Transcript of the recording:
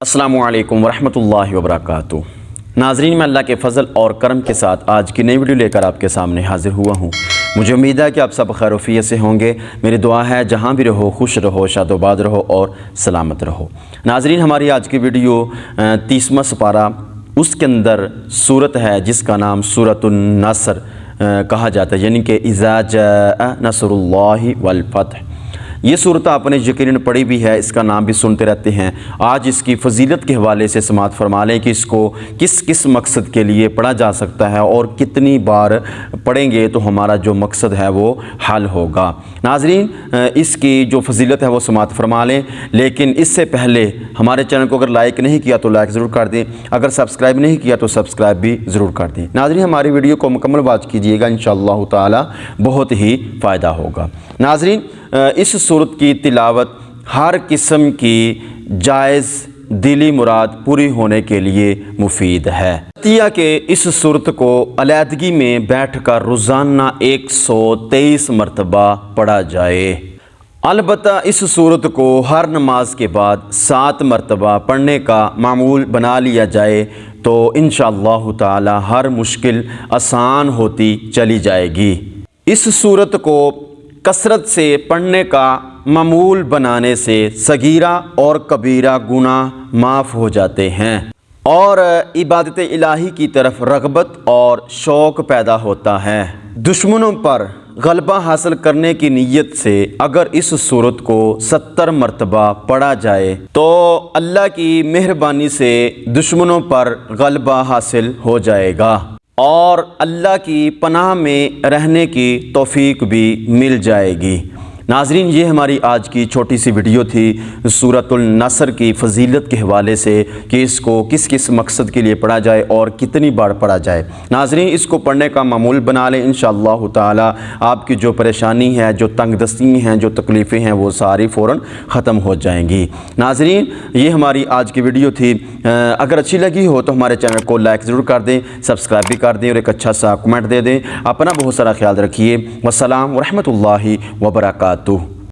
अस्सलामु अलैकुम वरहमतुल्लाहि वबरकातुहू। नाज़रीन, मैं अल्लाह के फ़ज़ल और करम के साथ आज की नई वीडियो लेकर आपके सामने हाज़िर हुआ हूँ। मुझे उम्मीद है कि आप सब खैरियत से होंगे। मेरी दुआ है जहाँ भी रहो खुश रहो, शादोबाद रहो और सलामत रहो। नाज़रीन, हमारी आज की वीडियो 30वां सुपारा, उसके अंदर सूरत है जिसका नाम सूरतुन नसर कहा जाता है, यानी कि इज़ा जाअ नसरुल्लाहि वल फतह। ये सूरत आपने यकीनन पढ़ी भी है, इसका नाम भी सुनते रहते हैं। आज इसकी फजीलत के हवाले से समाअत फरमा लें कि इसको किस किस मकसद के लिए पढ़ा जा सकता है और कितनी बार पढ़ेंगे तो हमारा जो मकसद है वो हल होगा। नाज़रीन, इसकी जो फजीलत है वो समाअत फरमा लें, लेकिन इससे पहले हमारे चैनल को अगर लाइक नहीं किया तो लाइक ज़रूर कर दें, अगर सब्सक्राइब नहीं किया तो सब्सक्राइब भी ज़रूर कर दें। नाज़रीन, हमारी वीडियो को मुकम्मल वॉच कीजिएगा, इंशाअल्लाह ताला बहुत ही फ़ायदा होगा। नाज़रीन, इस सूरत की तिलावत हर किस्म की जायज़ दिली मुराद पूरी होने के लिए मुफीद है। तिया के इस सूरत को अलहदगी में बैठकर रोज़ाना 123 मरतबा पढ़ा जाए। अलबत्ता इस सूरत को हर नमाज के बाद 7 मरतबा पढ़ने का मामूल बना लिया जाए तो इंशाअल्लाह ताला हर मुश्किल आसान होती चली जाएगी। इस सूरत को कसरत से पढ़ने का मामूल बनाने से सगीरा और कबीरा गुनाह माफ़ हो जाते हैं और इबादत इलाही की तरफ रग़बत और शौक़ पैदा होता है। दुश्मनों पर गलबा हासिल करने की नीयत से अगर इस सूरत को 70 मरतबा पढ़ा जाए तो अल्लाह की मेहरबानी से दुश्मनों पर गलबा हासिल हो जाएगा और अल्लाह की पनाह में रहने की तौफीक भी मिल जाएगी। नाज़रीन, ये हमारी आज की छोटी सी वीडियो थी सूरतुल नसर की फ़जीलत के हवाले से कि इसको किस किस मकसद के लिए पढ़ा जाए और कितनी बार पढ़ा जाए। नाज़रीन, इसको पढ़ने का मामूल बना लें, इंशाअल्लाह ताला आपकी जो परेशानी है, जो तंगदस्ती हैं, जो तकलीफ़ें हैं, वो सारी फ़ौरन ख़त्म हो जाएंगी। नाज़रीन, ये हमारी आज की वीडियो थी। अगर अच्छी लगी हो तो हमारे चैनल को लाइक ज़रूर कर दें, सब्सक्राइब भी कर दें और एक अच्छा सा कमेंट दे दें। अपना बहुत सारा ख्याल रखिए। वस्सलाम वरहमतुल्लाहि वबरकातुहू।